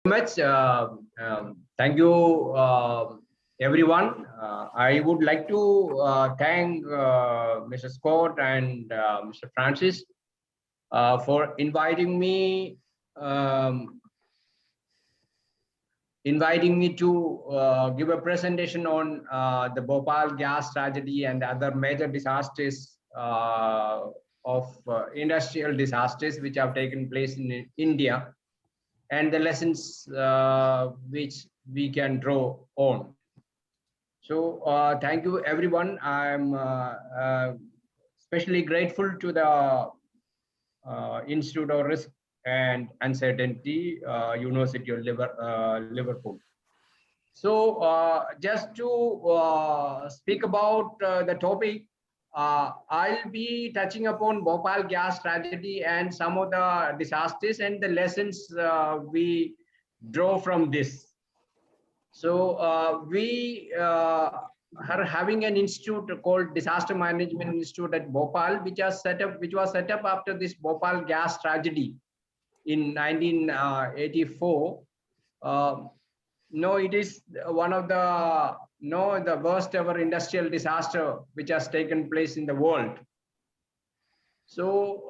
Much. Thank you, everyone. I would like to thank Mr. Scott and Mr. Francis for um, inviting me to give a presentation on the Bhopal gas tragedy and other major disasters of industrial disasters which have taken place in India, and the lessons which we can draw on. So thank you, everyone. I'm especially grateful to the Institute of Risk and Uncertainty, University of Liverpool. So just to speak about the topic, I'll be touching upon Bhopal gas tragedy and some of the disasters and the lessons we draw from this. So we are having an institute called Disaster Management Institute at Bhopal, which was set up after this Bhopal gas tragedy in 1984. No, it is one of the worst ever industrial disaster which has taken place in the world. So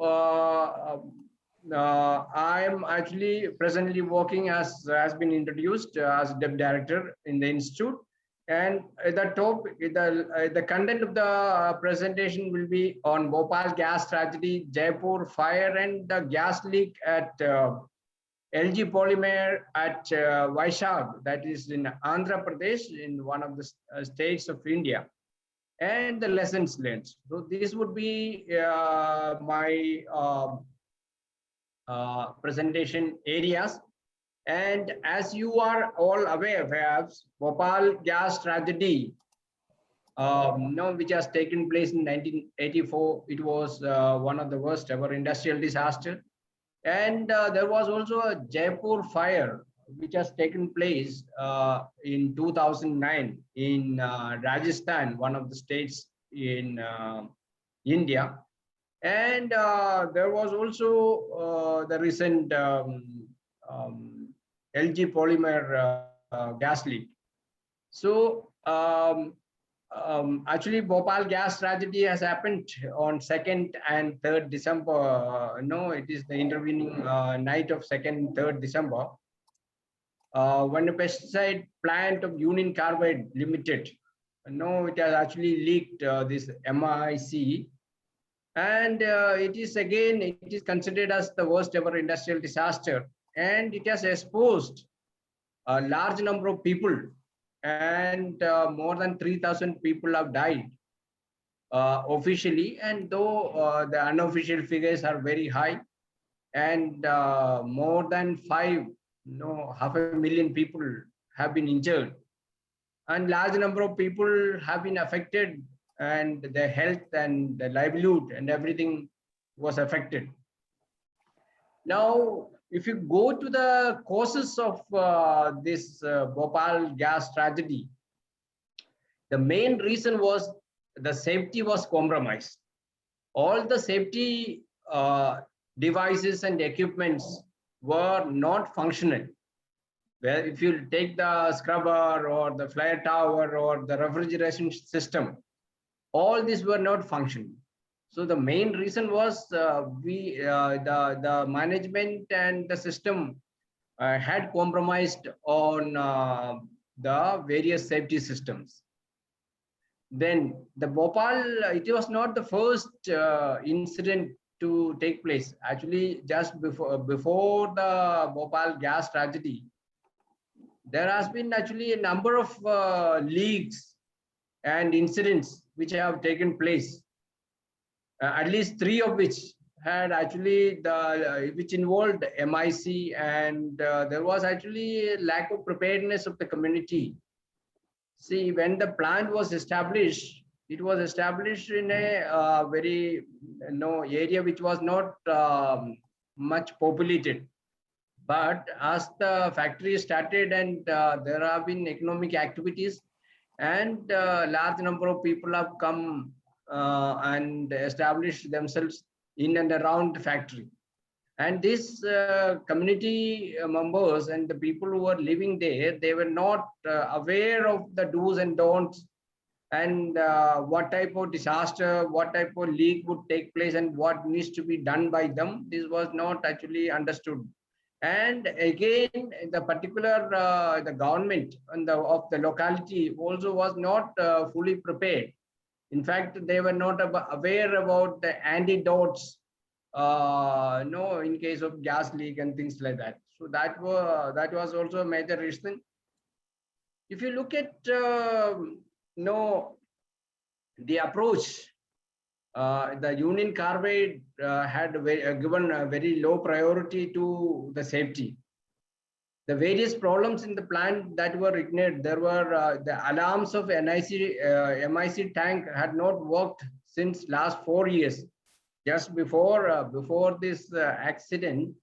I am actually presently working, as has been introduced, as Deputy Director in the institute. And the content of the presentation will be on Bhopal gas tragedy, Jaipur fire, and the gas leak at LG Polymer at Vaishag, that is in Andhra Pradesh, in one of the states of India, and the lessons learned. So this would be my presentation areas. And as you are all aware, perhaps, Bhopal gas tragedy, which has taken place in 1984, it was one of the worst ever industrial disaster. And there was also a Jaipur fire, which has taken place in 2009 in Rajasthan, one of the states in India. And there was also the recent LG Polymer gas leak. So actually, Bhopal gas tragedy has happened on 2nd and 3rd December. No, it is the intervening night of 2nd and 3rd December, when a pesticide plant of Union Carbide Limited, no, it has actually leaked this MIC, and it is considered as the worst ever industrial disaster, and it has exposed a large number of people, and more than 3,000 people have died officially, and though the unofficial figures are very high, and more than half a million people have been injured, and large number of people have been affected, and their health and their livelihood and everything was affected. Now, if you go to the causes of this Bhopal gas tragedy, the main reason was the safety was compromised. All the safety devices and equipments were not functional. Where if you take the scrubber or the flare tower or the refrigeration system, all these were not functioning. So the main reason was the management and the system had compromised on the various safety systems. Then the Bhopal, it was not the first incident to take place. Actually, just before the Bhopal gas tragedy, there has been actually a number of leaks and incidents which have taken place, at least 3 of which had actually which involved MIC, and there was actually a lack of preparedness of the community. See, when the plant was established, it was established in a very area which was not much populated. But as the factory started, and there have been economic activities, and large number of people have come and established themselves in and around the factory. And these community members and the people who were living there, they were not aware of the do's and don'ts, and what type of disaster, what type of leak would take place, and what needs to be done by them. This was not actually understood. And again, the particular the government and of the locality also was not fully prepared. In fact, they were not aware about the antidotes, no, in case of gas leak and things like that. So that was also a major reason. If you look at no the approach, the Union Carbide had given a very low priority to the safety. The various problems in the plant that were ignored. There were the alarms of MIC tank had not worked since last 4 years. Just before this accident,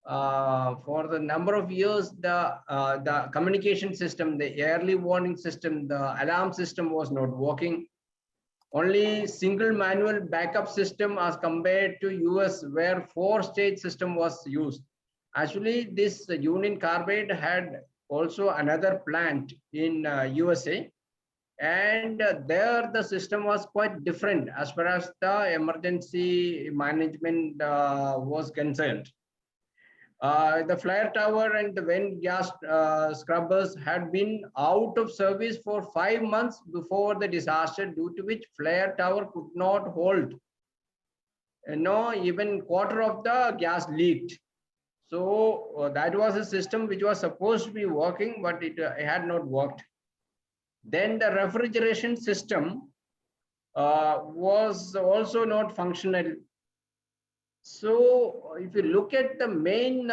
for the number of years, the communication system, the early warning system, the alarm system was not working. Only single manual backup system as compared to US, where 4-stage system was used. Actually, this Union Carbide had also another plant in USA, and there the system was quite different as far as the emergency management was concerned. The flare tower and the vent gas scrubbers had been out of service for 5 months before the disaster, due to which flare tower could not hold. No, even quarter of the gas leaked. So that was a system which was supposed to be working, but it had not worked. Then the refrigeration system was also not functional. So if you look at the main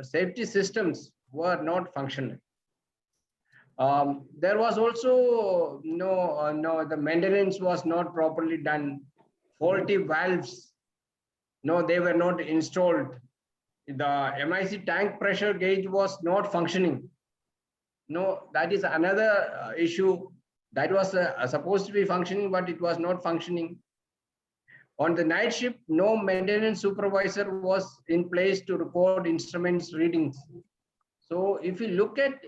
safety systems were not functional. There was also no, the maintenance was not properly done. Faulty valves, no, they were not installed. The MIC tank pressure gauge was not functioning. No, that is another issue that was supposed to be functioning, but it was not functioning. On the night shift, no maintenance supervisor was in place to record instruments readings. So if you look at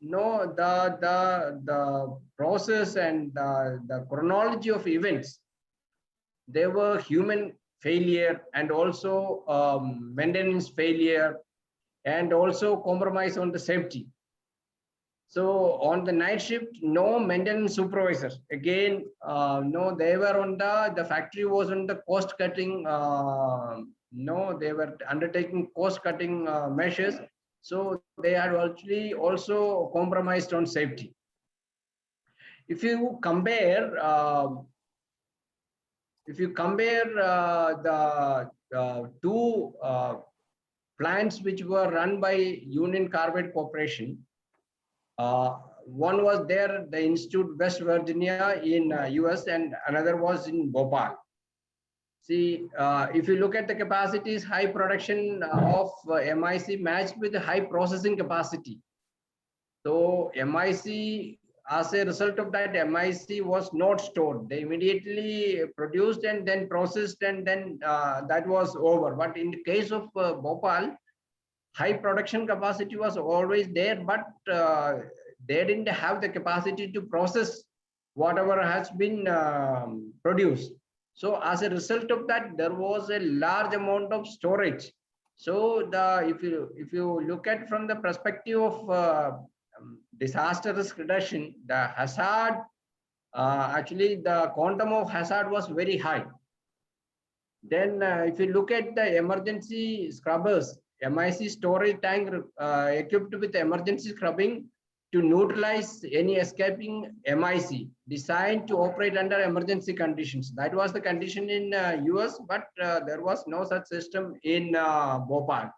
no, the process and the chronology of events, there were human failure and also maintenance failure, and also compromise on the safety. So on the night shift, no maintenance supervisors. Again, no, they were on the factory was on the cost cutting. No, they were undertaking cost cutting measures. So they had actually also compromised on safety. If you compare, the two plants which were run by Union Carbide Corporation, one was there, the Institute West Virginia in US, and another was in Bhopal. See, if you look at the capacities, high production of MIC matched with high processing capacity. So MIC, as a result of that, MIC was not stored. They immediately produced and then processed, and then that was over. But in the case of Bhopal, high production capacity was always there, but they didn't have the capacity to process whatever has been produced. So as a result of that, there was a large amount of storage. So if you look at from the perspective of disaster risk reduction, the hazard, actually the quantum of hazard was very high. Then if you look at the emergency scrubbers, MIC storage tank equipped with emergency scrubbing to neutralize any escaping MIC, designed to operate under emergency conditions. That was the condition in US, but there was no such system in Bhopal.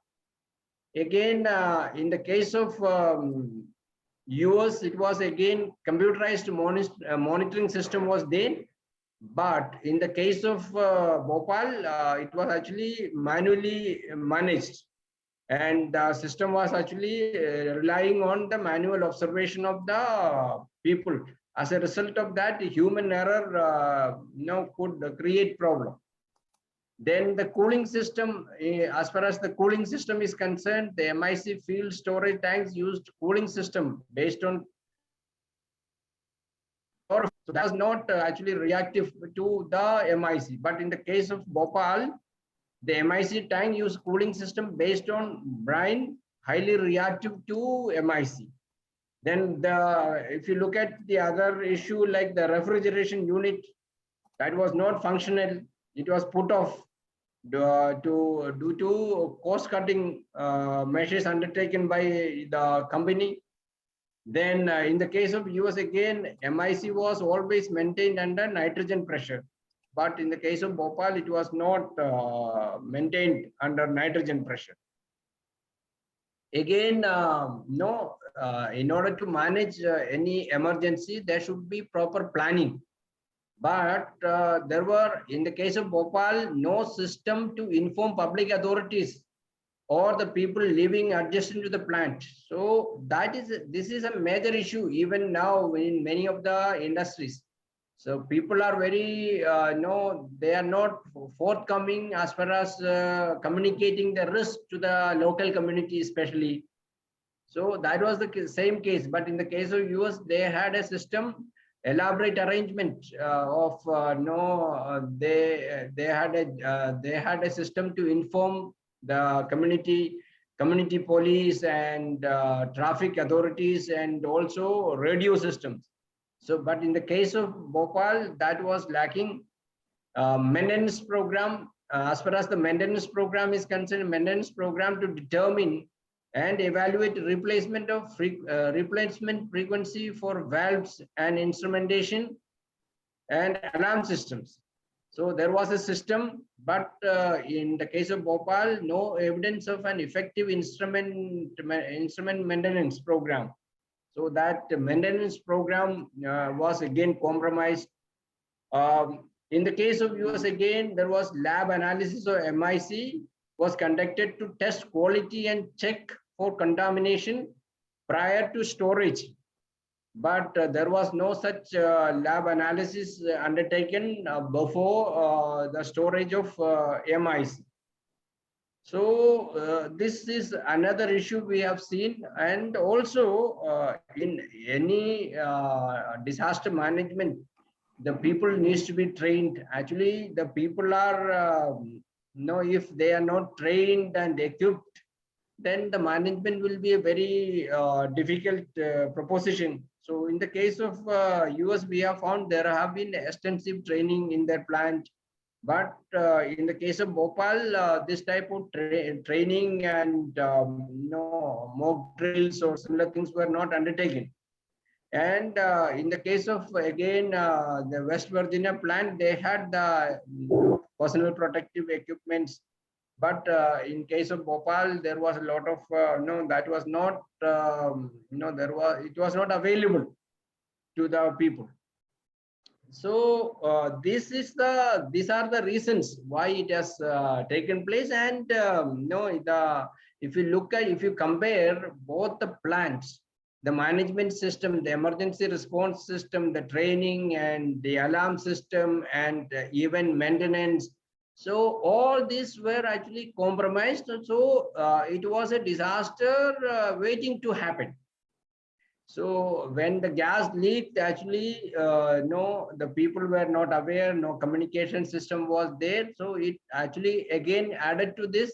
Again, in the case of US, it was again computerized monitoring system was there. But in the case of Bhopal, it was actually manually managed, and the system was actually relying on the manual observation of the people. As a result of that, human error could create problem. Then the cooling system, as far as the cooling system is concerned, the MIC field storage tanks used cooling system based on, so that was not actually reactive to the MIC. But in the case of Bhopal, the MIC tank used cooling system based on brine, highly reactive to MIC. Then if you look at the other issue like the refrigeration unit, that was not functional. It was put off due to cost cutting measures undertaken by the company. Then in the case of US again, MIC was always maintained under nitrogen pressure. But in the case of Bhopal, it was not maintained under nitrogen pressure. Again, in order to manage any emergency, there should be proper planning. But there were, in the case of Bhopal, no system to inform public authorities or the people living adjacent to the plant. So this is a major issue even now in many of the industries. So people are very, they are not forthcoming as far as communicating the risk to the local community, especially. So that was the same case. But in the case of US, they had a system, elaborate arrangement they had a system to inform the community police and traffic authorities, and also radio systems. So, but in the case of Bhopal, that was lacking. Maintenance program, as far as the maintenance program is concerned, maintenance program to determine and evaluate replacement frequency for valves and instrumentation and alarm systems. So there was a system, but in the case of Bhopal, no evidence of an effective instrument maintenance program. So that maintenance program was again compromised. In the case of US again, there was lab analysis of MIC was conducted to test quality and check for contamination prior to storage. But there was no such lab analysis undertaken before the storage of MIC. So this is another issue we have seen. And also in any disaster management, the people needs to be trained. Actually, the people are, if they are not trained and equipped, then the management will be a very difficult proposition. So in the case of US, we have found there have been extensive training in their plant. But in the case of Bhopal, this type of training and mock drills or similar things were not undertaken. And in the case of, again, the West Virginia plant, they had the personal protective equipments. But in case of Bhopal, there was a lot of, that was not, it was not available to the people. So these are the reasons why it has taken place. And if you compare both the plants, the management system, the emergency response system, the training and the alarm system, and even maintenance, so all these were actually compromised. So it was a disaster waiting to happen. So when the gas leaked, actually, the people were not aware, no communication system was there. So it actually again added to this,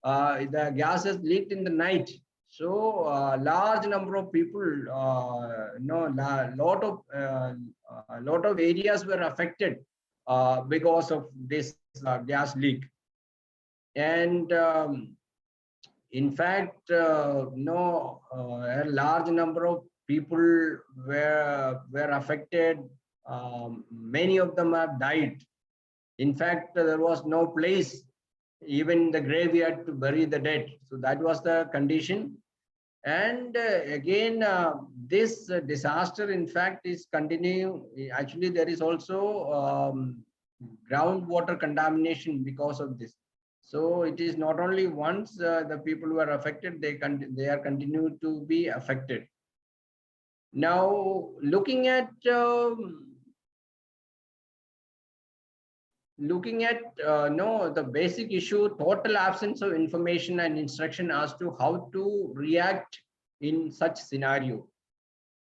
the gas has leaked in the night. So large number of people, lot of areas were affected because of this gas leak. And in fact, a large number of people were affected. Many of them have died. In fact, there was no place, even in the graveyard, to bury the dead. So that was the condition. And again, this disaster, in fact, is continuing. Actually, there is also groundwater contamination because of this. So it is not only once the people were affected, they are continued to be affected. Now, looking at looking at no, the basic issue, total absence of information and instruction as to how to react in such scenario.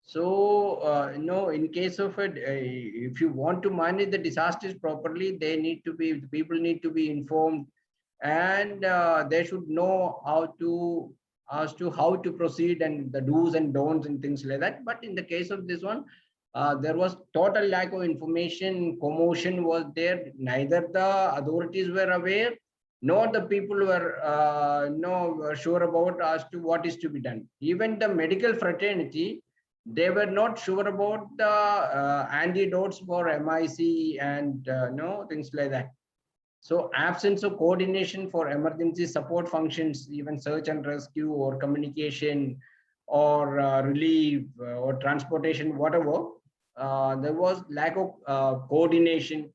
So, in case of it, if you want to manage the disasters properly, the people need to be informed, and they should know as to how to proceed and the do's and don'ts and things like that. But in the case of this one, there was total lack of information, commotion was there. Neither the authorities were aware, nor the people were were sure about as to what is to be done. Even the medical fraternity, they were not sure about the antidotes for MIC and no things like that. So absence of coordination for emergency support functions, even search and rescue or communication or relief or transportation, whatever, there was lack of coordination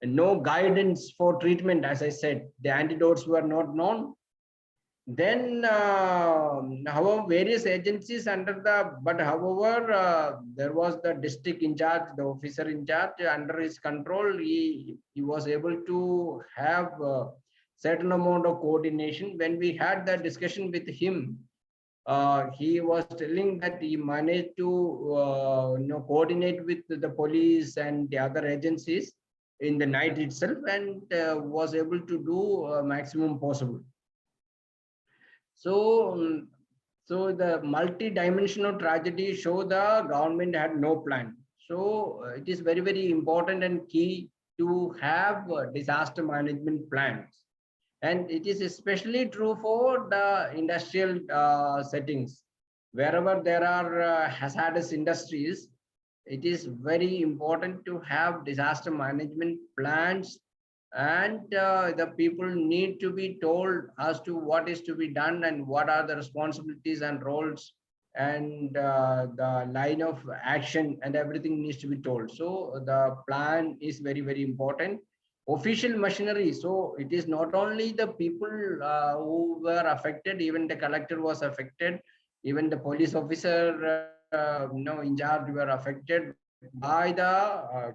and no guidance for treatment. As I said, the antidotes were not known. Then, however, various agencies however, there was the district in charge, the officer in charge, under his control, he was able to have a certain amount of coordination. When we had the discussion with him, he was telling that he managed to coordinate with the police and the other agencies in the night itself, and was able to do maximum possible. So, so the multi-dimensional tragedy show the government had no plan. So it is very, very important and key to have disaster management plans. And it is especially true for the industrial settings. Wherever there are hazardous industries, it is very important to have disaster management plans, and the people need to be told as to what is to be done and what are the responsibilities and roles, and the line of action and everything needs to be told. So the plan is very, very important. Official machinery, so it is not only the people who were affected, even the collector was affected, even the police officer in charge were affected by the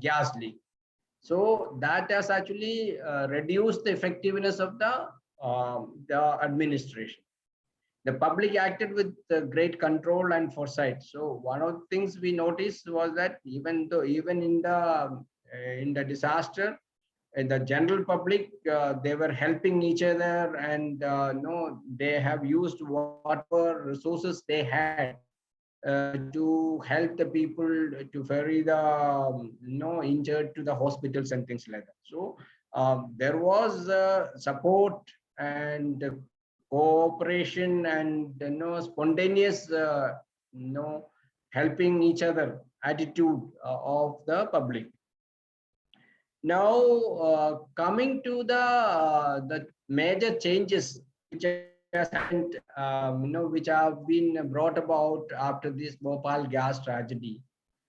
gas leak. So that has actually reduced the effectiveness of the administration. The public acted with great control and foresight. So one of the things we noticed was that even in the disaster, in the general public, they were helping each other, and they have used whatever resources they had to help the people to ferry the injured to the hospitals and things like that. So there was support and cooperation and spontaneous helping each other attitude of the public. Now coming to the major changes which has happened, which have been brought about after this Bhopal gas tragedy.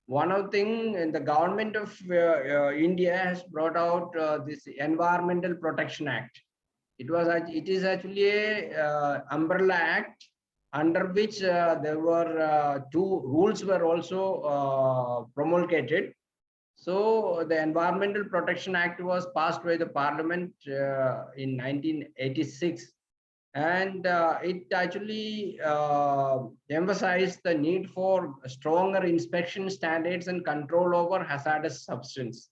One of the thing, the government of India has brought out this Environmental Protection Act. It is actually a umbrella act under which there were two rules were also promulgated. So the Environmental Protection Act was passed by the Parliament in 1986, and it actually emphasized the need for stronger inspection standards and control over hazardous substance.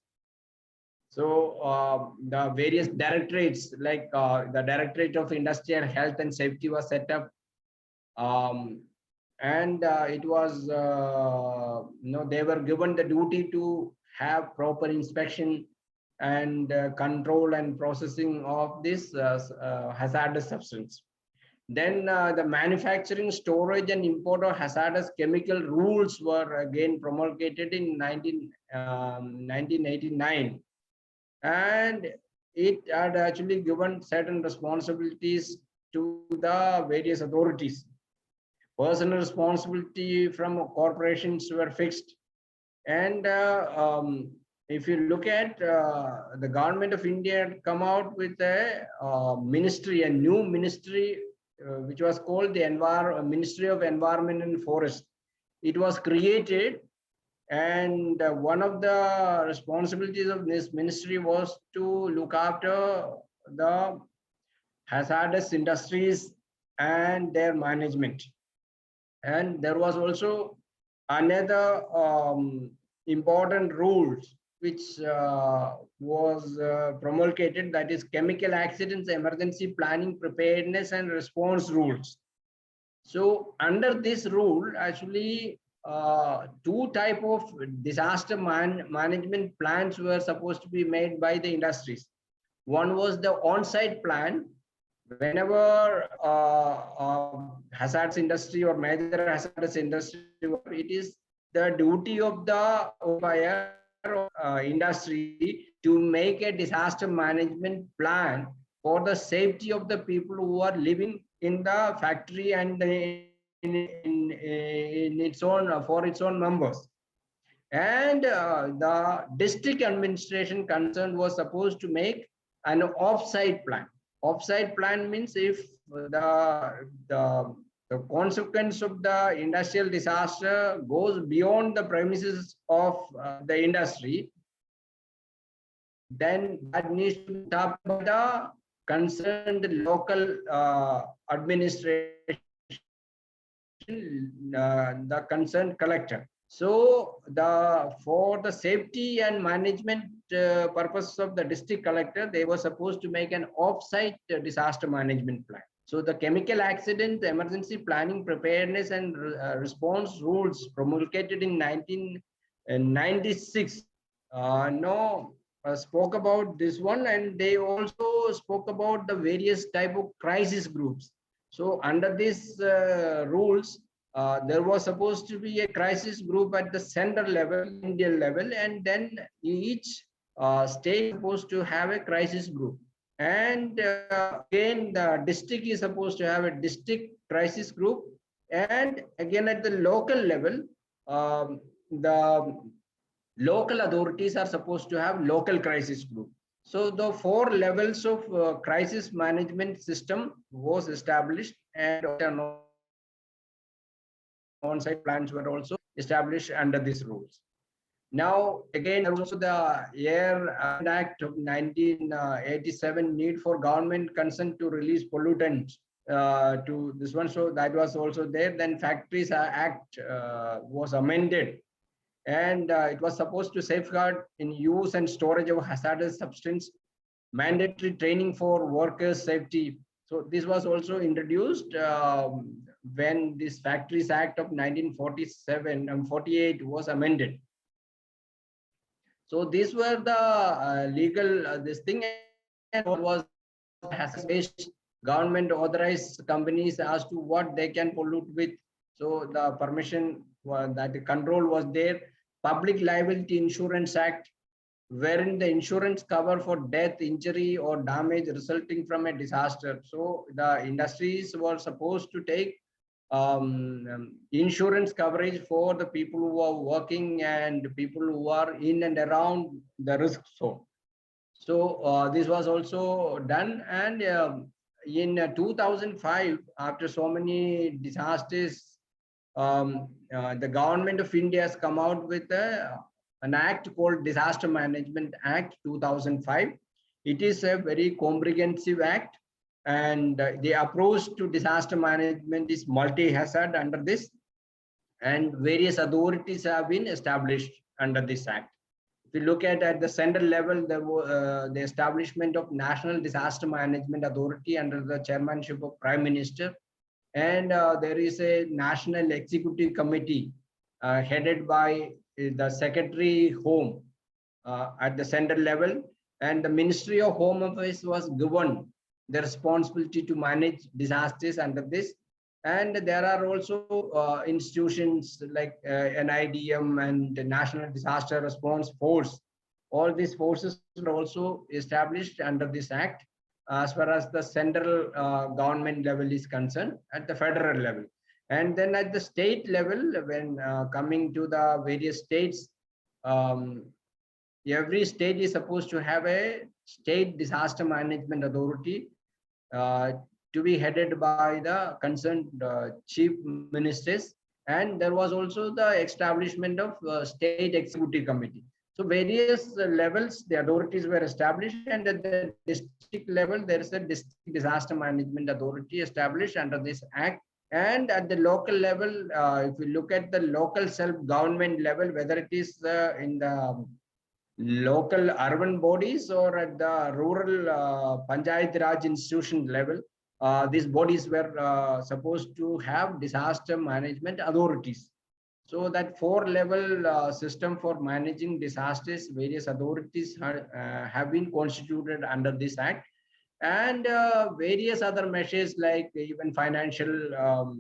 So the various directorates, like the Directorate of Industrial Health and Safety, was set up, and it was they were given the duty to have proper inspection and control and processing of this hazardous substance. Then the manufacturing, storage, and import of hazardous chemical rules were again promulgated in 1989, and it had actually given certain responsibilities to the various authorities. Personal responsibility from corporations were fixed, and if you look at the government of India had come out with a ministry, a new ministry, which was called the Ministry of Environment and Forest. It was created, And one of the responsibilities of this ministry was to look after the hazardous industries and their management. And there was also another important rules which was promulgated, that is chemical accidents emergency planning preparedness and response rules. So under this rule, actually, two type of disaster management plans were supposed to be made by the industries. One was the on-site plan. Whenever hazardous industry or major hazardous industry, it is the duty of the occupier industry to make a disaster management plan for the safety of the people who are living in the factory and in its own for its own members. And the district administration concerned was supposed to make an off-site plan. Off-site plan means if the consequence of the industrial disaster goes beyond the premises of the industry, then that needs to be tapped by the concerned local administration, the concerned collector. So for the safety and management purposes of the district collector, they were supposed to make an off-site disaster management plan. So the chemical accident emergency planning preparedness and response rules promulgated in 1996 spoke about this one, and they also spoke about the various type of crisis groups. So under these rules, there was supposed to be a crisis group at the center level, Indian level, and then each state is supposed to have a crisis group. And again, the district is supposed to have a district crisis group. And again, at the local level, the local authorities are supposed to have local crisis group. So the 4 levels of crisis management system was established, and on-site plans were also established under these rules. Now, again, there was also the Air Act of 1987 need for government consent to release pollutants to this one. So that was also there. Then Factories Act was amended, and it was supposed to safeguard in use and storage of hazardous substance, mandatory training for workers' safety. So this was also introduced when this Factories Act of 1947 and 48 was amended. So these were the legal this thing, and was hazardous government authorized companies as to what they can pollute with. So the permission that the control was there. Public Liability Insurance Act, wherein the insurance cover for death, injury, or damage resulting from a disaster. So the industries were supposed to take insurance coverage for the people who are working and people who are in and around the risk zone. So this was also done. And in 2005, after so many disasters, the government of India has come out with an act called Disaster Management Act 2005. It is a very comprehensive act, and the approach to disaster management is multi-hazard under this, and various authorities have been established under this act. If you look at the central level, there was the establishment of National Disaster Management Authority under the chairmanship of Prime Minister. And there is a National Executive Committee headed by the Secretary Home at the central level. And the Ministry of Home Affairs was given the responsibility to manage disasters under this. And there are also institutions like NIDM and the National Disaster Response Force. All these forces are also established under this act as far as the central government level is concerned, at the federal level. And then at the state level, when coming to the various states, every state is supposed to have a state disaster management authority to be headed by the concerned chief ministers. And there was also the establishment of state executive committee. So various levels, the authorities were established, and at the district level, there is a district disaster management authority established under this act. And at the local level, if we look at the local self-government level, whether it is in the local urban bodies or at the rural Panchayat Raj institution level, these bodies were supposed to have disaster management authorities. So that four-level system for managing disasters, various authorities have been constituted under this act, and various other measures like even financial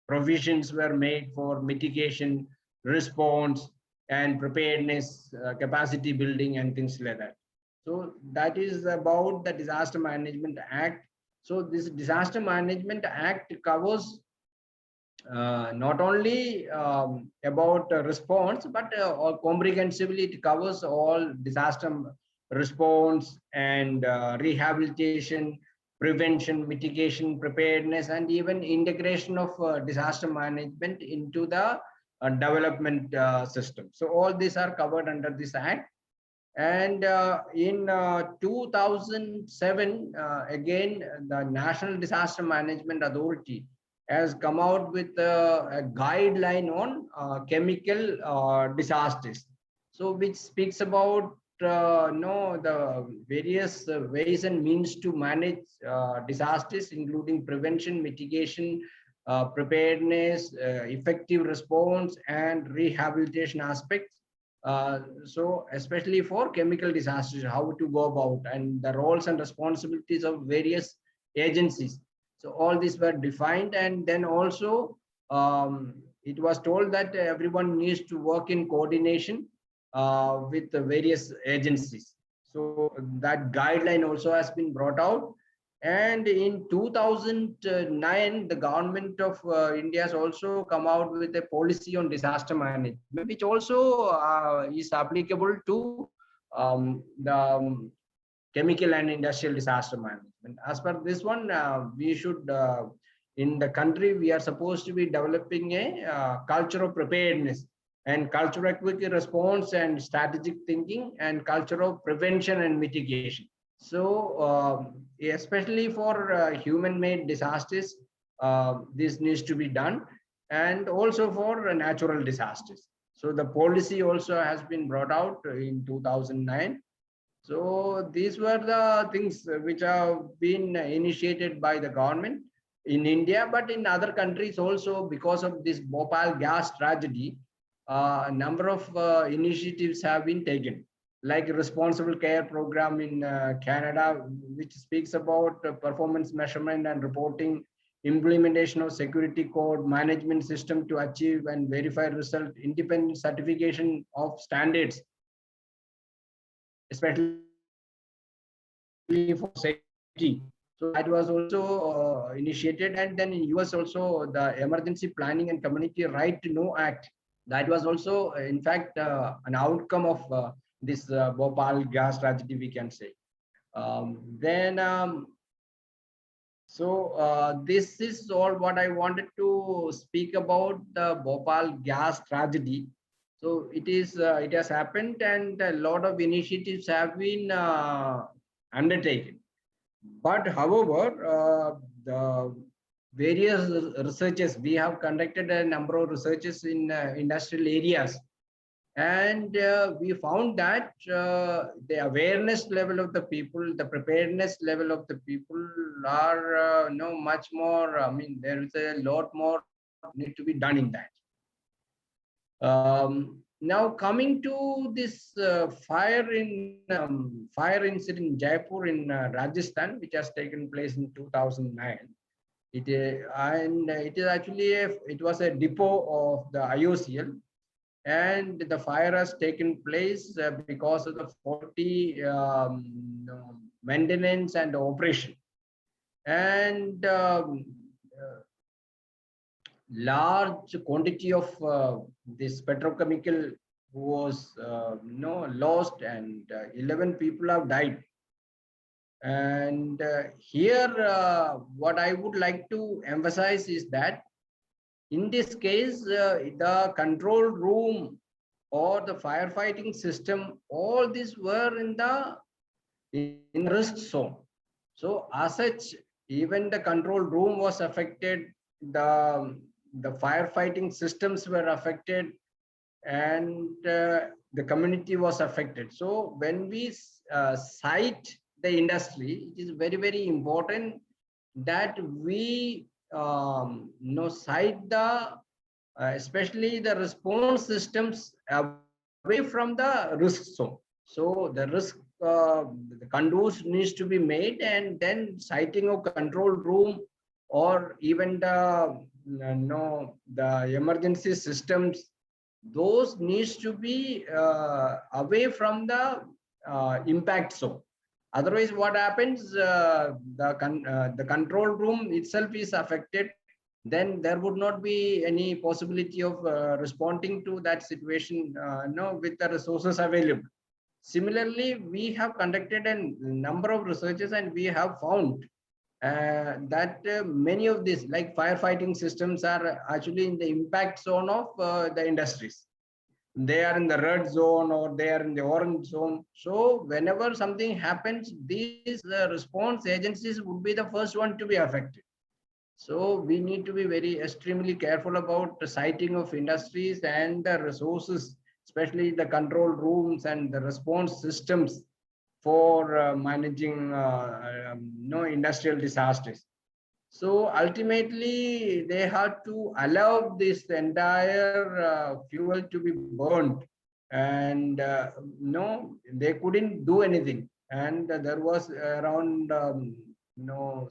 provisions were made for mitigation, response, and preparedness, capacity building, and things like that. So that is about the Disaster Management Act. So this Disaster Management Act covers not only about response, but comprehensively it covers all disaster response and rehabilitation, prevention, mitigation, preparedness, and even integration of disaster management into the development system. So all these are covered under this act. And in 2007, again, the National Disaster Management Authority has come out with a guideline on chemical disasters. So which speaks about the various ways and means to manage disasters, including prevention, mitigation, preparedness, effective response, and rehabilitation aspects. So especially for chemical disasters, how to go about, and the roles and responsibilities of various agencies. So all these were defined, and then also it was told that everyone needs to work in coordination with the various agencies. So that guideline also has been brought out. And in 2009, the government of India has also come out with a policy on disaster management, which also is applicable to the chemical and industrial disaster management. As per this one, we should, in the country, we are supposed to be developing a culture of preparedness and culture of quick response and strategic thinking and culture of prevention and mitigation. So especially for human-made disasters, this needs to be done, and also for natural disasters. So the policy also has been brought out in 2009. So these were the things which have been initiated by the government in India, but in other countries also, because of this Bhopal gas tragedy, a number of initiatives have been taken, like responsible care program in Canada, which speaks about performance measurement and reporting, implementation of security code management system to achieve and verify result, independent certification of standards, especially for safety. So that was also initiated. And then in US also, the Emergency Planning and Community Right to Know Act, that was also, in fact, an outcome of this Bhopal gas tragedy, we can say. This is all what I wanted to speak about the Bhopal gas tragedy. So it has happened, and a lot of initiatives have been undertaken. But however, the various researches, we have conducted a number of researches in industrial areas, and we found that the awareness level of the people, the preparedness level of the people are much more. I mean, there is a lot more need to be done in that. Now coming to this fire incident in Jaipur in Rajasthan, which has taken place in 2009. It is actually it was a depot of the IOCL, and the fire has taken place because of the faulty maintenance and operation, and large quantity of this petrochemical was lost, and 11 people have died. And here what I would like to emphasize is that In this case, the control room or the firefighting system, all these were in risk zone. So as such, even the control room was affected, the firefighting systems were affected, and the community was affected. So when we cite the industry, it is very, very important that we cite especially the response systems away from the risk zone. So the risk, the contours needs to be made, and then citing of control room or even the emergency systems, those needs to be away from the impact zone. Otherwise, what happens? The control room itself is affected. Then there would not be any possibility of responding to that situation, with the resources available. Similarly, we have conducted a number of researches, and we have found that many of these, like firefighting systems, are actually in the impact zone of the industries. They are in the red zone or they are in the orange zone. So whenever something happens, these response agencies would be the first one to be affected. So we need to be very extremely careful about the siting of industries and the resources, especially the control rooms and the response systems for managing industrial disasters. So ultimately, they had to allow this entire fuel to be burned, and they couldn't do anything. And there was around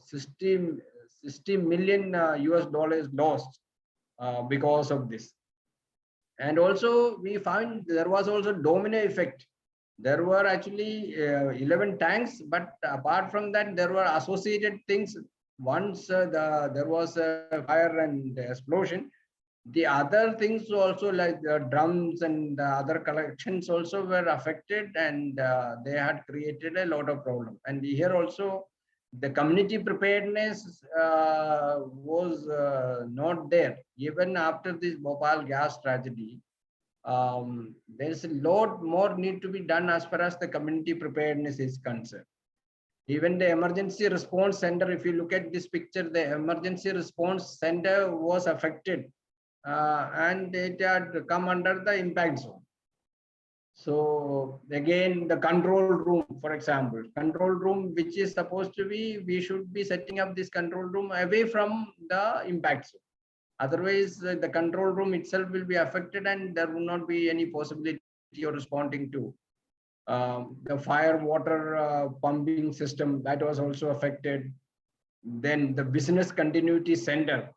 60 million US dollars lost because of this. And also, we found there was also domino effect. There were actually 11 tanks, but apart from that, there were associated things. Once there was a fire and explosion, the other things also, like the drums and the other collections, also were affected, and they had created a lot of problem. And here also, the community preparedness was not there. Even after this Bhopal gas tragedy, there's a lot more need to be done as far as the community preparedness is concerned. Even the emergency response center, if you look at this picture, the emergency response center was affected, and it had come under the impact zone. So again, the control room, for example, control room, which is supposed to be, we should be setting up this control room away from the impact zone. Otherwise, the control room itself will be affected, and there will not be any possibility of responding to. The fire water pumping system, that was also affected. Then the business continuity center.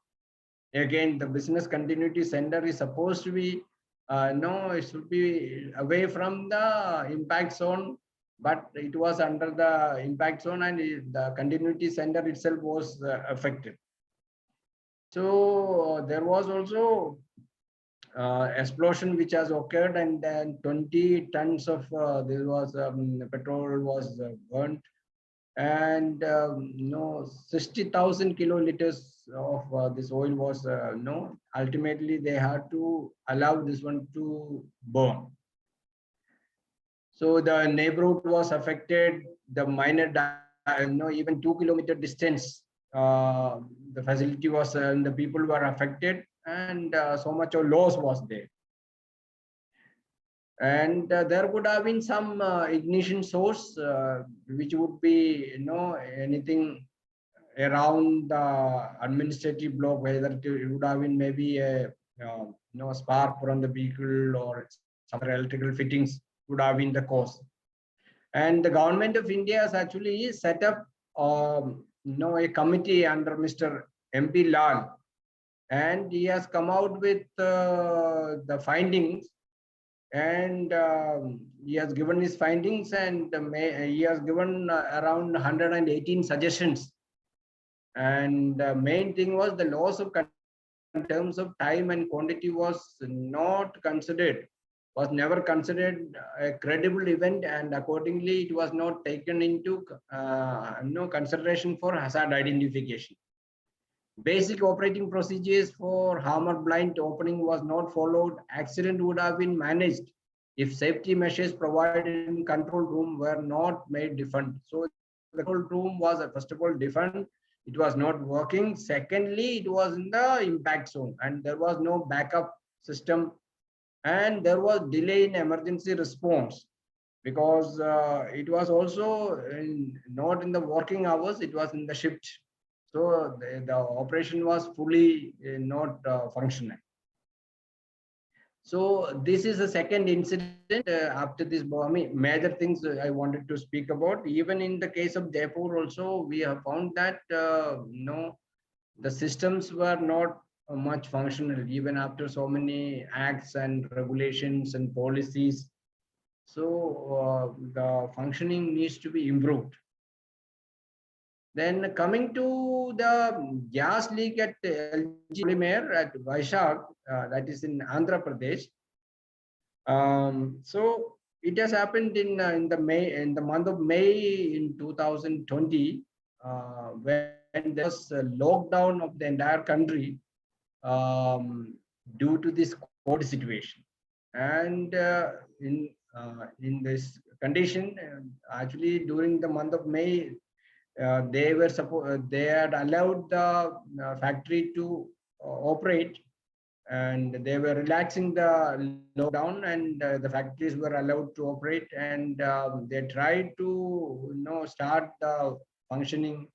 Again, the business continuity center is supposed to be, it should be away from the impact zone, but it was under the impact zone, and the continuity center itself was affected. So there was also explosion which has occurred, and then 20 tons of there was petrol was burnt, and 60,000 kiloliters of this oil was ultimately they had to allow this one to burn. So the neighborhood was affected, the minor even 2-kilometer distance, the facility was the people were affected, and so much of loss was there. And there could have been some ignition source, which would be anything around the administrative block, whether it would have been maybe a spark from the vehicle or some electrical fittings would have been the cause. And the government of India has actually set up a committee under Mr. MP Lal, and he has come out with the findings, and he has given his findings, and he has given around 118 suggestions. And the main thing was the loss of in terms of time and quantity was not considered, was never considered a credible event, and accordingly it was not taken into consideration for hazard identification. Basic operating procedures for hammer blind opening was not followed. Accident would have been managed if safety measures provided in control room were not made defunct. So the control room was first of all defunct. It was not working. Secondly, it was in the impact zone and there was no backup system, and there was delay in emergency response because it was also not in the working hours, it was in the shift. So the operation was fully not functional. So this is the second incident after this. I mean, major things I wanted to speak about. Even in the case of Jaipur also, we have found that the systems were not much functional even after so many acts and regulations and policies. So the functioning needs to be improved. Then coming to the gas leak at LG Polymer at Vaishak, that is in Andhra Pradesh. So it has happened in the month of May in 2020, when there was a lockdown of the entire country due to this COVID situation. And in this condition, actually during the month of May, they had allowed the factory to operate, and they were relaxing the lockdown, and the factories were allowed to operate, and they tried to start the functioning.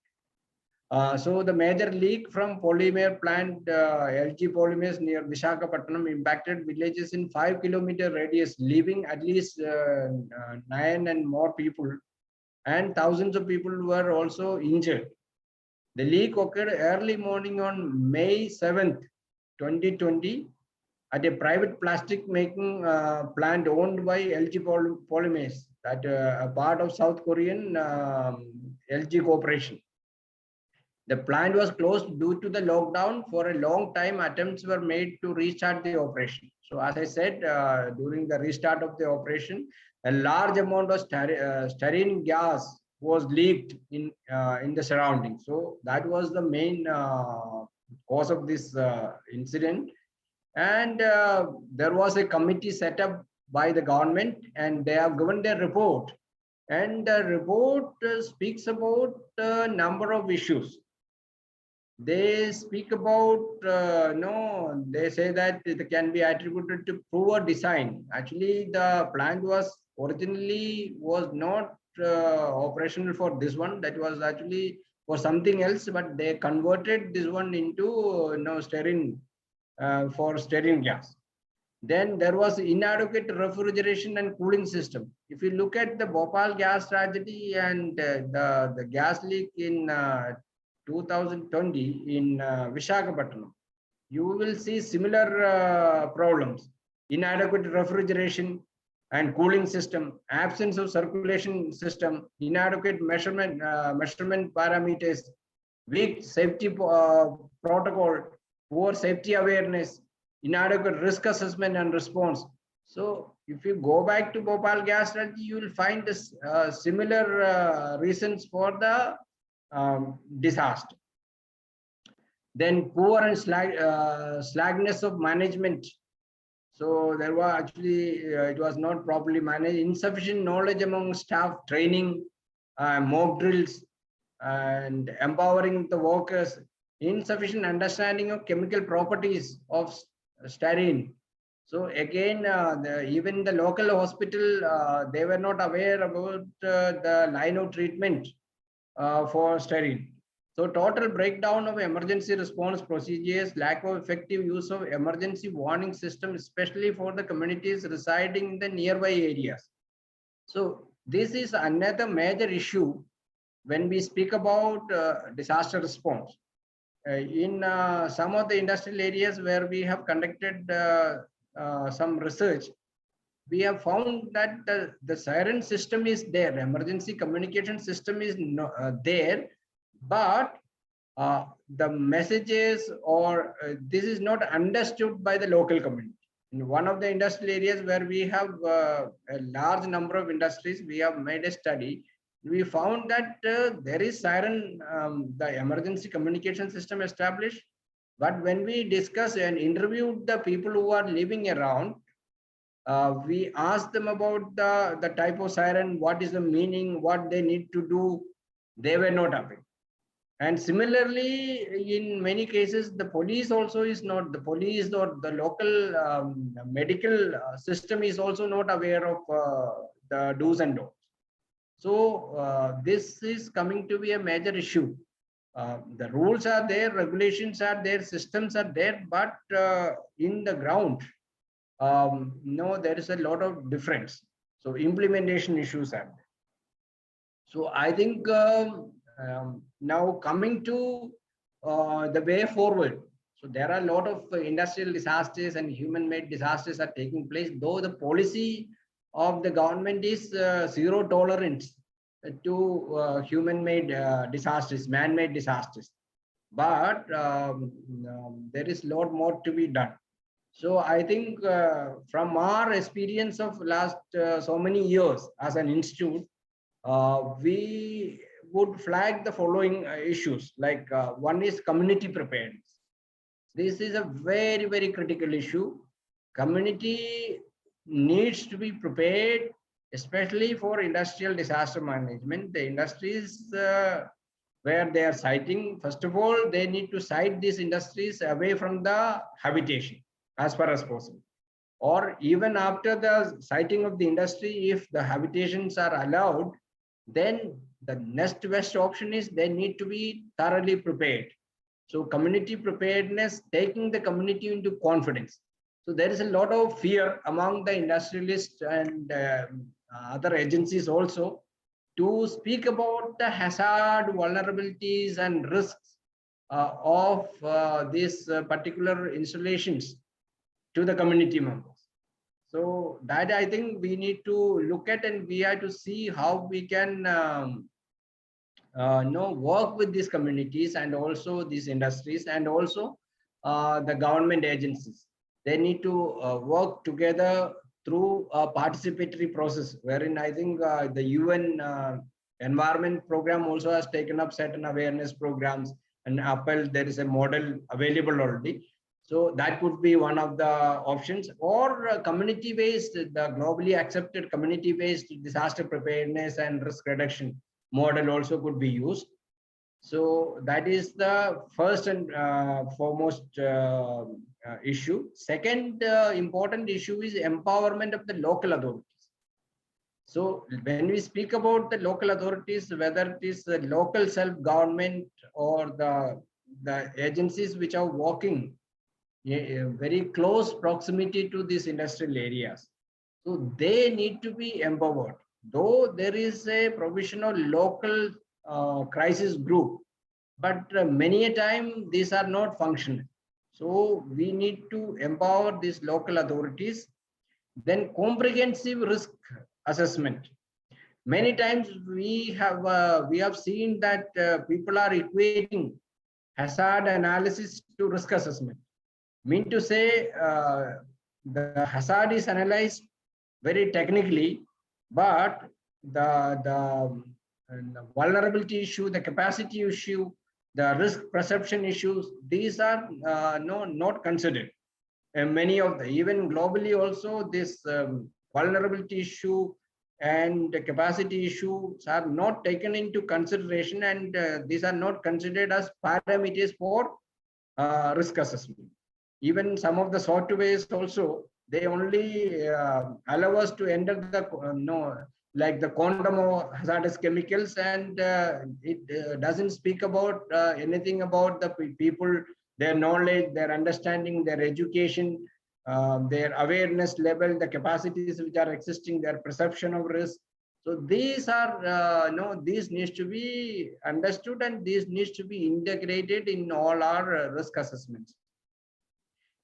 So the major leak from polymer plant LG Polymers near Visakhapatnam impacted villages in 5-kilometer radius, leaving at least 9 and more people, and thousands of people were also injured. The leak occurred early morning on May 7th, 2020, at a private plastic making plant owned by LG Polymers, that a part of South Korean LG Corporation. The plant was closed due to the lockdown. For a long time, attempts were made to restart the operation. So as I said, during the restart of the operation, a large amount of styrene gas was leaked in the surroundings. So that was the main cause of this incident. And there was a committee set up by the government, and they have given their report. And the report speaks about a number of issues. They speak about no, they say that it can be attributed to poor design. Actually, the plant was originally was not operational for this one. That was actually for something else, but they converted this one into styrene for styrene gas. Then there was inadequate refrigeration and cooling system. If you look at the Bhopal gas tragedy and the gas leak in 2020 in Visakhapatnam, you will see similar problems: inadequate refrigeration and cooling system, absence of circulation system, inadequate measurement parameters, weak safety protocol, poor safety awareness, inadequate risk assessment and response. So if you go back to Bhopal gas tragedy, you will find this similar reasons for the disaster. Then poor and slackness of management. So there was actually, it was not properly managed. Insufficient knowledge among staff, training, mock drills, and empowering the workers. Insufficient understanding of chemical properties of styrene. So again, even the local hospital, they were not aware about the line of treatment for styrene. So total breakdown of emergency response procedures, lack of effective use of emergency warning system, especially for the communities residing in the nearby areas. So this is another major issue when we speak about disaster response. In some of the industrial areas where we have conducted some research, we have found that the siren system is there, emergency communication system is there, but the messages or this is not understood by the local community. In one of the industrial areas where we have a large number of industries, we have made a study. we found that there is siren, the emergency communication system established. But when we discuss and interviewed the people who are living around, we asked them about the type of siren, what is the meaning, what they need to do. They were not aware. And similarly, in many cases, the police also is not, the police or the local medical system is also not aware of the do's and don'ts. So this is coming to be a major issue. The rules are there, regulations are there, systems are there, but in the ground, no, there is a lot of difference. So implementation issues are there. So I think now coming to the way forward. So there are a lot of industrial disasters and human-made disasters are taking place, though the policy of the government is zero tolerance to human-made disasters, man-made disasters. But there is a lot more to be done. So I think from our experience of last so many years as an institute, we would flag the following issues. Like one is community preparedness. This is a very, very critical issue. Community needs to be prepared, especially for industrial disaster management. The industries where they are siting, first of all, they need to site these industries away from the habitation as far as possible. Or even after the siting of the industry, if the habitations are allowed, then the next best option is they need to be thoroughly prepared. So community preparedness, taking the community into confidence. So there is a lot of fear among the industrialists and other agencies also to speak about the hazard, vulnerabilities and risks of these particular installations to the community members. So that I think we need to look at, and we have to see how we can work with these communities and also these industries and also the government agencies. They need to work together through a participatory process, wherein I think the UN Environment Program also has taken up certain awareness programs, and Appel, there is a model available already. So that could be one of the options, or community-based, the globally accepted community-based disaster preparedness and risk reduction model also could be used. So that is the first and foremost issue. Second important issue is empowerment of the local authorities. So when we speak about the local authorities, whether it is the local self-government or the agencies which are working very close proximity to these industrial areas, so they need to be empowered. Though there is a provisional local crisis group, but many a time these are not functional. So we need to empower these local authorities. Then comprehensive risk assessment. Many times we have seen that people are equating hazard analysis to risk assessment. Mean to say, the hazard is analyzed very technically, but the vulnerability issue, the capacity issue, the risk perception issues, these are not considered. And many of the, even globally also, this vulnerability issue and the capacity issues are not taken into consideration, and these are not considered as parameters for risk assessment. Even some of the softwares also, they only allow us to enter the like the quantum of hazardous chemicals, and it doesn't speak about anything about the people, their knowledge, their understanding, their education, their awareness level, the capacities which are existing, their perception of risk. So these are these needs to be understood, and these needs to be integrated in all our risk assessments.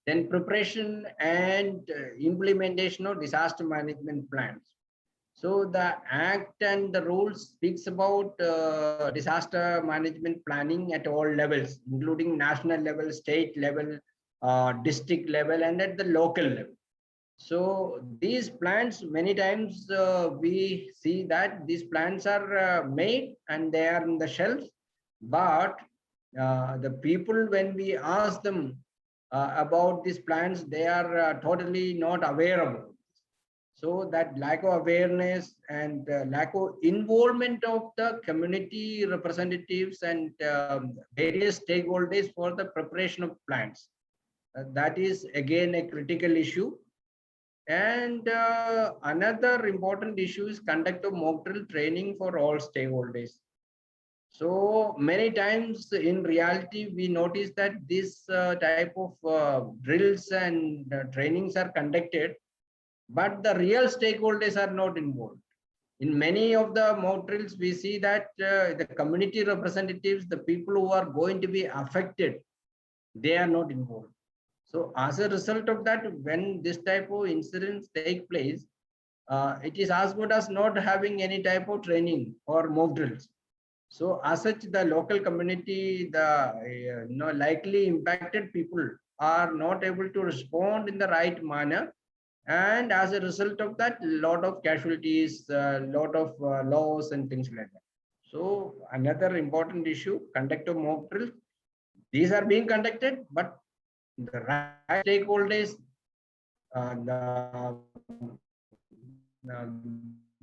Then preparation and implementation of disaster management plans. So the Act and the rules speaks about disaster management planning at all levels, including national level, state level, district level, and at the local level. So these plants, many times we see that these plants are made and they are in the shelves, but the people, when we ask them about these plants, they are totally not aware about it. So that lack of awareness and lack of involvement of the community representatives and various stakeholders for the preparation of plants, that is again a critical issue. And another important issue is conduct of mock drill training for all stakeholders. So many times in reality, we notice that this type of drills and trainings are conducted, but the real stakeholders are not involved. In many of the mock drills, we see that the community representatives, the people who are going to be affected, they are not involved. So as a result of that, when this type of incidents take place, it is as good as not having any type of training or mock drills. So as such, the local community, the likely impacted people are not able to respond in the right manner. And as a result of that, lot of casualties, lot of laws and things like that. So another important issue, conduct of mock drills. These are being conducted, but the right stakeholders,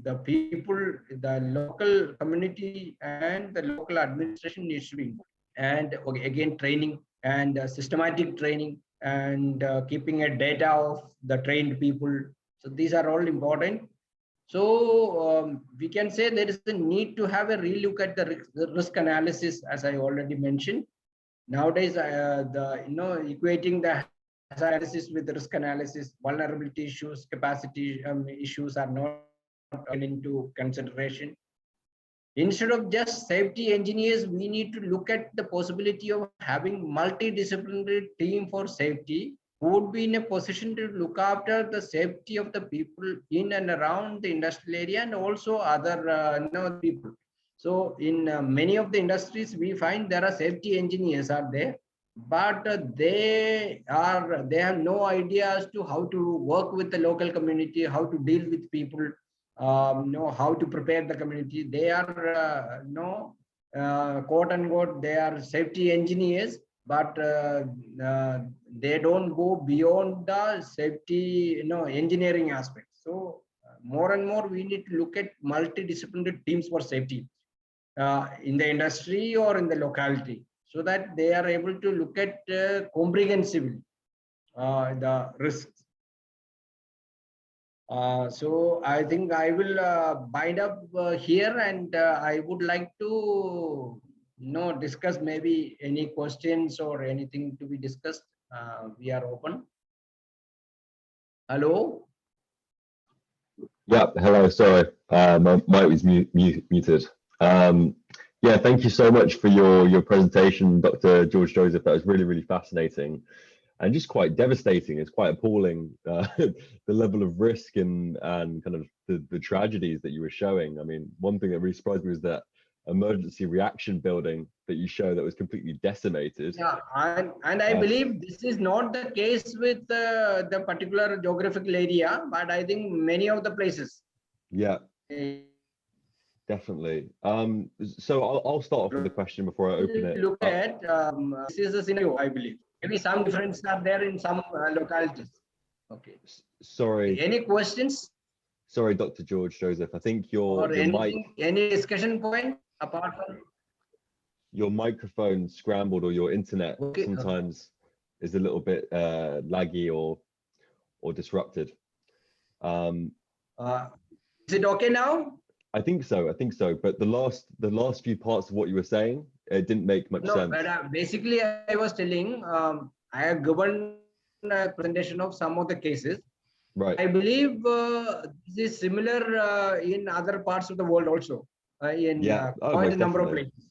the people, the local community and the local administration needs to be involved. And again, training and systematic training and keeping a data of the trained people. So these are all important. So we can say there is a need to have a relook at the risk analysis, as I already mentioned. Nowadays, equating the analysis with risk analysis, vulnerability issues, capacity issues are not taken into consideration. Instead of just safety engineers, we need to look at the possibility of having multidisciplinary team for safety who would be in a position to look after the safety of the people in and around the industrial area and also other people. So in many of the industries, we find there are safety engineers are there, but they have no idea as to how to work with the local community, how to deal with people, know how to prepare the community. They are quote unquote, they are safety engineers, but they don't go beyond the safety engineering aspect. So more and more we need to look at multidisciplinary teams for safety in the industry or in the locality, so that they are able to look at comprehensively the risks. So I think I will bind up here, and I would like to discuss maybe any questions or anything to be discussed. We are open. Hello. Yeah, hello, sorry, my mic was muted. Yeah, thank you so much for your presentation, Dr. George Joseph. That was really, really fascinating and just quite devastating. It's quite appalling, the level of risk and kind of the tragedies that you were showing. I mean, one thing that really surprised me was that emergency reaction building that you show that was completely decimated. Yeah, and I believe this is not the case with the particular geographical area, but I think many of the places. Yeah, definitely. So I'll start off with a question before I open it. Look at this is a scenario, I believe. Maybe some differences are there in some localities. Okay. Sorry. Any questions? Sorry, Dr. George Joseph. I think your mic. Any discussion point apart from your microphone scrambled, or your internet sometimes is a little bit laggy or disrupted. Is it okay now? I think so. But the last few parts of what you were saying, it didn't make much sense. But basically, I was telling I have given a presentation of some of the cases. Right. I believe this is similar in other parts of the world also. In quite a number of places.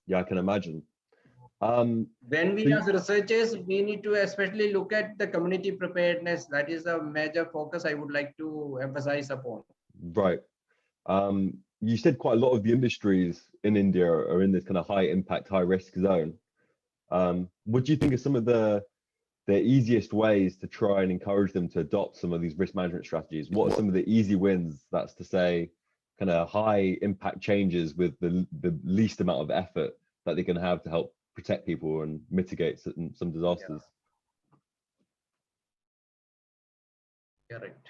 Yeah, I can imagine. When we as researchers, we need to especially look at the community preparedness. That is a major focus I would like to emphasize upon. Right. You said quite a lot of the industries in India are in this kind of high impact, high risk zone. What do you think are some of the the easiest ways to try and encourage them to adopt some of these risk management strategies? What are some of the easy wins? That's to say, kind of high impact changes with the least amount of effort that they can have to help protect people and mitigate some disasters. Correct.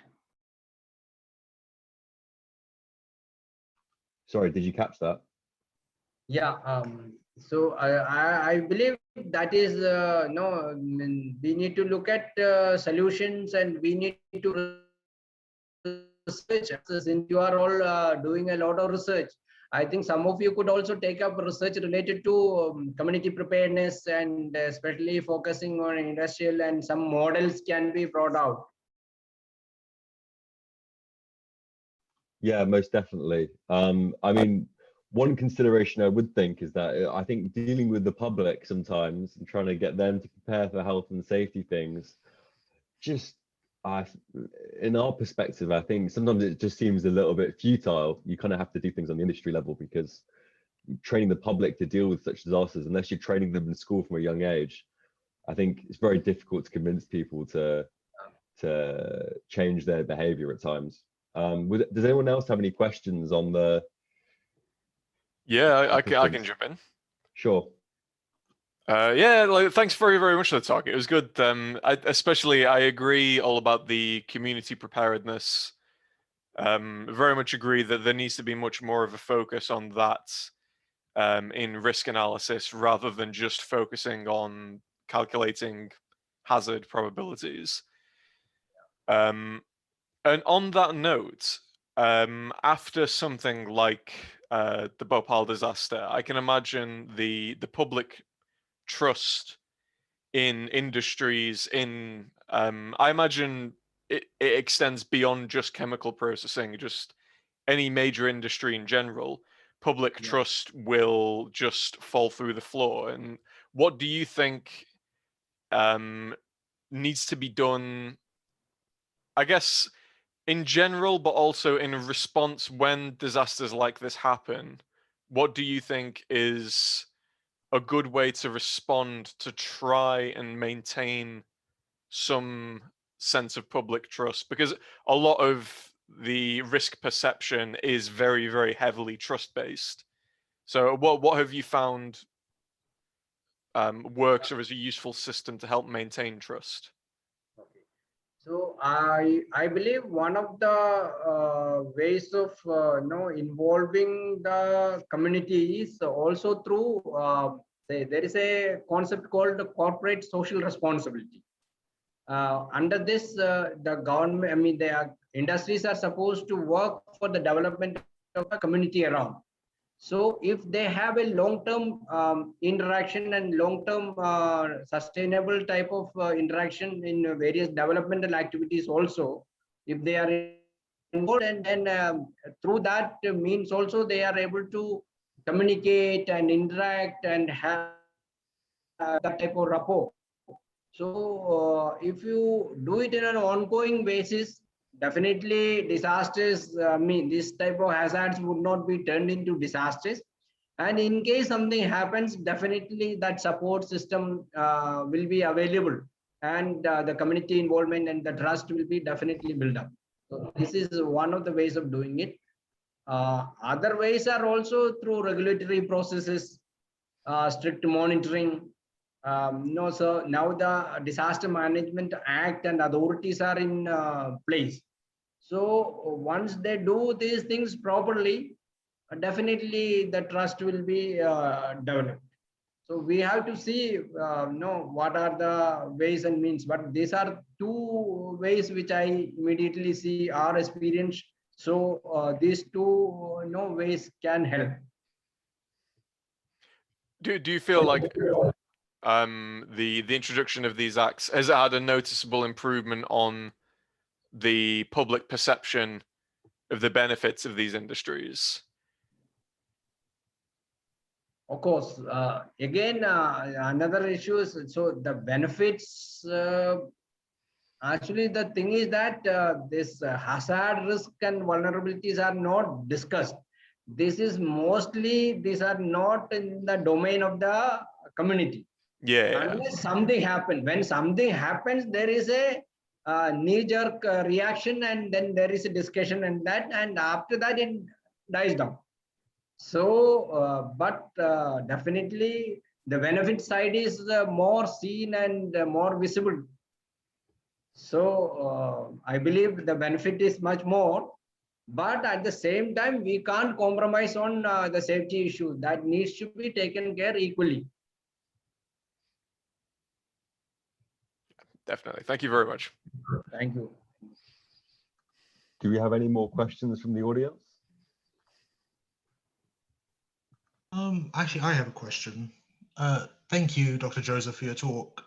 Sorry, did you catch that? Yeah. So I believe that is no. We need to look at solutions, and we need to research. Since you are all doing a lot of research, I think some of you could also take up research related to community preparedness, and especially focusing on industrial, and some models can be brought out. Yeah, most definitely. I mean, one consideration I would think is that I think dealing with the public sometimes and trying to get them to prepare for health and safety things, just in our perspective, I think sometimes it just seems a little bit futile. You kind of have to do things on the industry level, because training the public to deal with such disasters, unless you're training them in school from a young age, I think it's very difficult to convince people to change their behavior at times. Does anyone else have any questions on the? Yeah, I can jump in. Sure. Yeah, like, thanks very much for the talk. It was good. I agree all about the community preparedness. Very much agree that there needs to be much more of a focus on that in risk analysis, rather than just focusing on calculating hazard probabilities. And on that note, after something like the Bhopal disaster, I can imagine the public trust in industries I imagine it extends beyond just chemical processing, just any major industry in general. Public trust will just fall through the floor. And what do you think needs to be done, I guess, in general, but also in response when disasters like this happen? What do you think is a good way to respond to try and maintain some sense of public trust? Because a lot of the risk perception is very, very heavily trust-based. So what have you found works or is a useful system to help maintain trust? So I believe one of the ways of involving the community is also through there is a concept called corporate social responsibility. Under this, the government, I mean, the industries are supposed to work for the development of the community around. So if they have a long-term interaction and long-term sustainable type of interaction in various developmental activities also, if they are involved, and then through that means also they are able to communicate and interact and have that type of rapport. So if you do it in an ongoing basis, definitely disasters, I mean, this type of hazards would not be turned into disasters. And in case something happens, definitely that support system will be available, and the community involvement and the trust will be definitely built up. So this is one of the ways of doing it. Other ways are also through regulatory processes, strict monitoring. So now the Disaster Management Act and authorities are in place. So once they do these things properly, definitely the trust will be developed. So we have to see what are the ways and means, but these are two ways which I immediately see our experience. So these two ways can help. Do you feel like the introduction of these acts has had a noticeable improvement on the public perception of the benefits of these industries? Of course, again, another issue is, so the benefits, actually the thing is that this hazard, risk and vulnerabilities are not discussed. This is mostly, these are not in the domain of the community. Yeah. Unless something happens. When something happens, there is a knee-jerk reaction, and then there is a discussion, and after that it dies down. So, but definitely the benefit side is more seen and more visible. So I believe the benefit is much more, but at the same time, we can't compromise on the safety issue that needs to be taken care equally. Definitely. Thank you very much. Thank you. Do we have any more questions from the audience? Actually, I have a question. Thank you, Dr. Joseph, for your talk.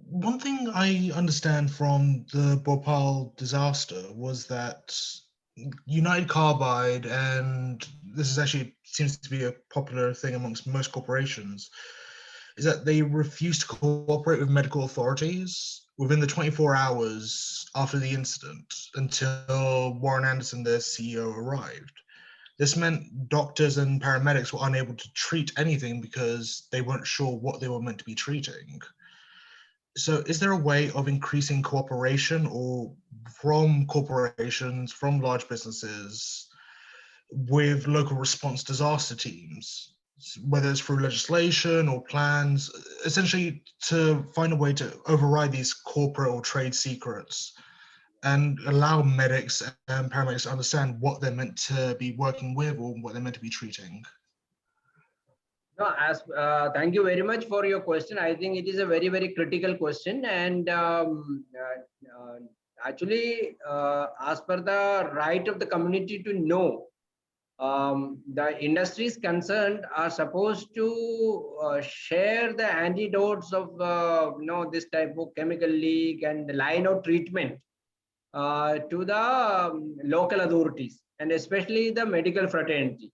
One thing I understand from the Bhopal disaster was that United Carbide, and this is actually seems to be a popular thing amongst most corporations, is that they refused to cooperate with medical authorities within the 24 hours after the incident until Warren Anderson, their CEO, arrived. This meant doctors and paramedics were unable to treat anything because they weren't sure what they were meant to be treating. So is there a way of increasing cooperation or from corporations, from large businesses with local response disaster teams, whether it's through legislation or plans, essentially to find a way to override these corporate or trade secrets and allow medics and paramedics to understand what they're meant to be working with or what they're meant to be treating? No, thank you very much for your question. I think it is a very, very critical question. And actually, as per the right of the community to know, the industries concerned are supposed to share the antidotes of this type of chemical leak and the line of treatment to the local authorities, and especially the medical fraternity.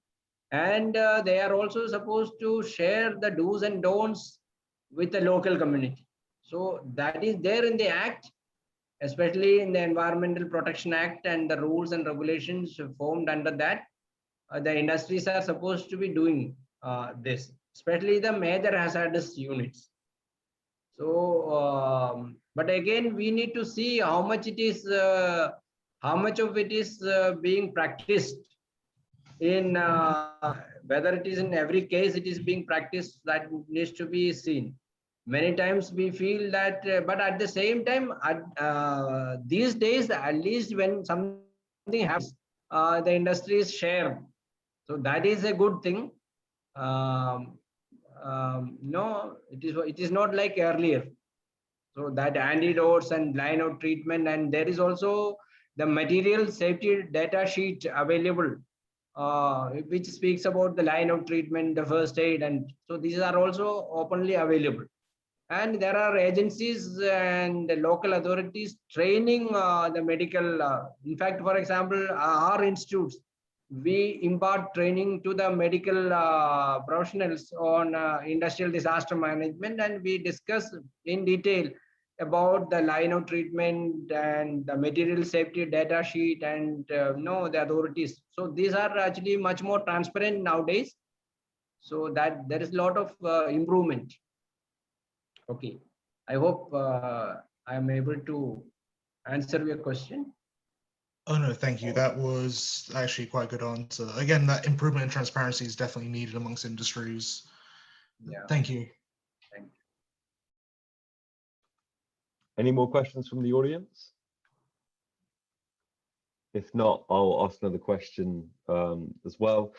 And they are also supposed to share the do's and don'ts with the local community. So that is there in the act, especially in the Environmental Protection Act and the rules and regulations formed under that. The industries are supposed to be doing this, especially the major hazardous units. So, but again, we need to see how much it is, how much of it is being practiced in whether it is in every case it is being practiced. That needs to be seen. Many times we feel that, but at the same time, these days, at least when something happens, the industries share. So that is a good thing. No, it is not like earlier. So that antidotes and line of treatment, and there is also the material safety data sheet available, which speaks about the line of treatment, the first aid, and so these are also openly available. And there are agencies and the local authorities training the medical. In fact, for example, our institutes, we impart training to the medical professionals on industrial disaster management, and we discuss in detail about the line of treatment and the material safety data sheet and the authorities. So these are actually much more transparent nowadays, so that there is a lot of improvement. Okay, I hope I am able to answer your question. Oh no, thank you. That was actually quite a good answer. Again, that improvement in transparency is definitely needed amongst industries. Yeah. Thank you. Thank you. Any more questions from the audience? If not, I'll ask another question as well.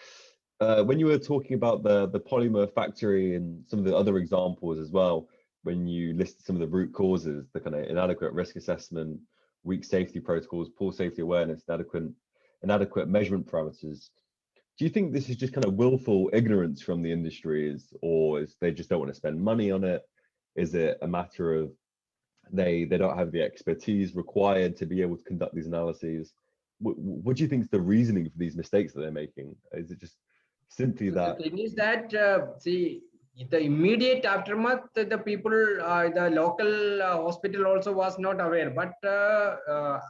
When you were talking about the polymer factory and some of the other examples as well, when you listed some of the root causes, the kind of inadequate risk assessment, weak safety protocols, poor safety awareness, inadequate measurement parameters, do you think this is just kind of willful ignorance from the industries, or is they just don't want to spend money on it? Is it a matter of they don't have the expertise required to be able to conduct these analyses? What do you think is the reasoning for these mistakes that they're making? Is it just simply that? The thing is that, see, the immediate aftermath, the people, the local hospital also was not aware. But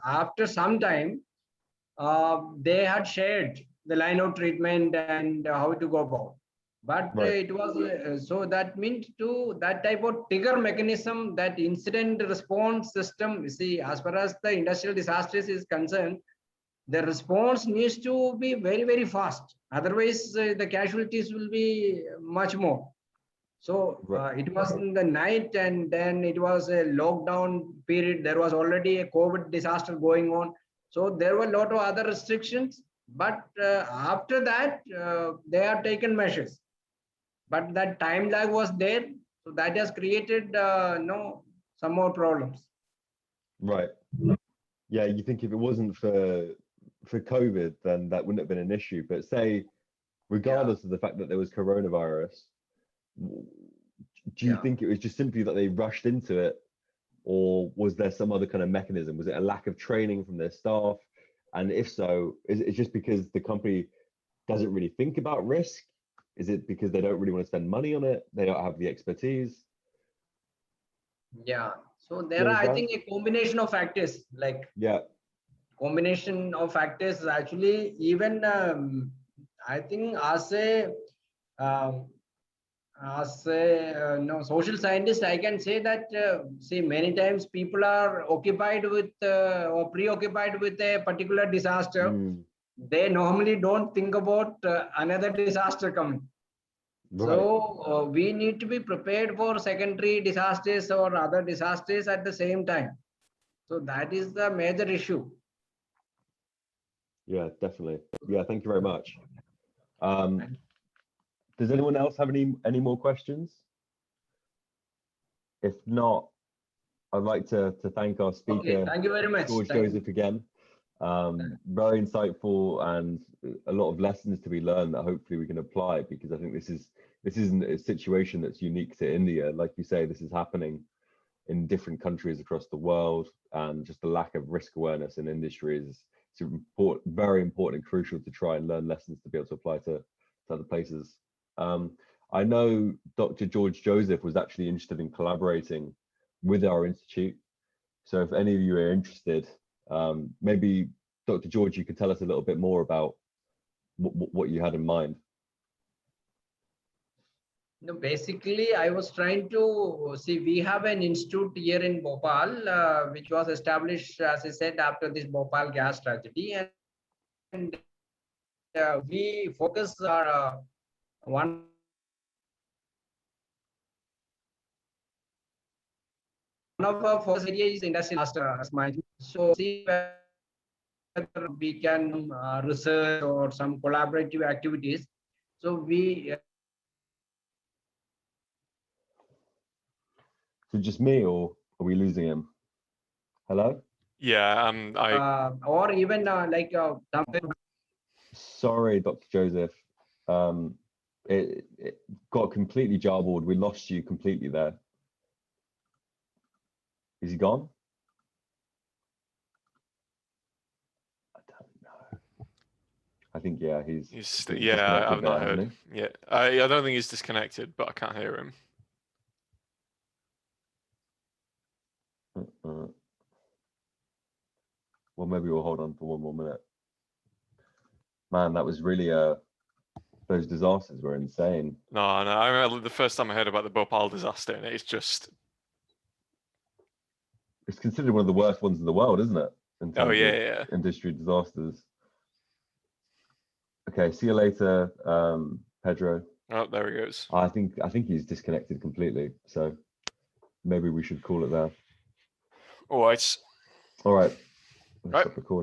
after some time, they had shared the line of treatment and how to go about. But Right. it was so that means to that type of trigger mechanism, that incident response system. You see, as far as the industrial disasters is concerned, the response needs to be very, very fast. Otherwise, the casualties will be much more. So Right. it was in the night, and then it was a lockdown period. There was already a COVID disaster going on. So there were a lot of other restrictions. But after that, they have taken measures. But that time lag was there. So that has created no some more problems. Right. Yeah, you think if it wasn't for COVID, then that wouldn't have been an issue. But say, regardless of the fact that there was coronavirus, w- do you Yeah. think it was just simply that they rushed into it, or was there some other kind of mechanism? Was it a lack of training from their staff? And if so, is it just because the company doesn't really think about risk? Is it because they don't really want to spend money on it? They don't have the expertise? Yeah. So Do there you are, I understand? think, a combination of factors. Like Yeah. combination of factors actually, even I think um, as a no social scientist, I can say that see, many times people are occupied with or preoccupied with a particular disaster. Mm, They normally don't think about another disaster coming. So right. we need to be prepared for secondary disasters or other disasters at the same time. So that is the major issue. Yeah, definitely. Yeah, thank you very much. Does anyone else have any more questions? If not, I'd like to thank our Okay, speaker, thank you very much. George Thank you. Joseph, again. Very insightful and a lot of lessons to be learned that hopefully we can apply, because I think this isn't a situation that's unique to India. Like you say, this is happening in different countries across the world, and just the lack of risk awareness in industry is very important and crucial to try and learn lessons to be able to apply to other places. I know Dr. George Joseph was actually interested in collaborating with our institute. So if any of you are interested, maybe Dr. George, you could tell us a little bit more about what you had in mind. No, basically, I was trying to see, we have an institute here in Bhopal, which was established, as I said, after this Bhopal gas tragedy. And we focus our one of our focus area is industrial disaster management. So see whether we can research or some collaborative activities. So we So just me, or are we losing him? Hello? Yeah, or even like Sorry, Dr. Joseph. It got completely jarbled. We lost you completely there. Is he gone? I don't know. I think, yeah, he's yeah, I've disconnected not there, heard. hasn't Yeah, I don't think he's disconnected, but I can't hear him. he? Well, maybe we'll hold on for one more minute. Man, that was really those disasters were insane. No, I remember the first time I heard about the Bhopal disaster, and it's just, It's considered one of the worst ones in the world, isn't it? In oh terms yeah, of yeah. industry disasters. Okay, see you later, Pedro. Oh, there he goes. I think he's disconnected completely. So maybe we should call it there. All right. All right. Right. Stop recording.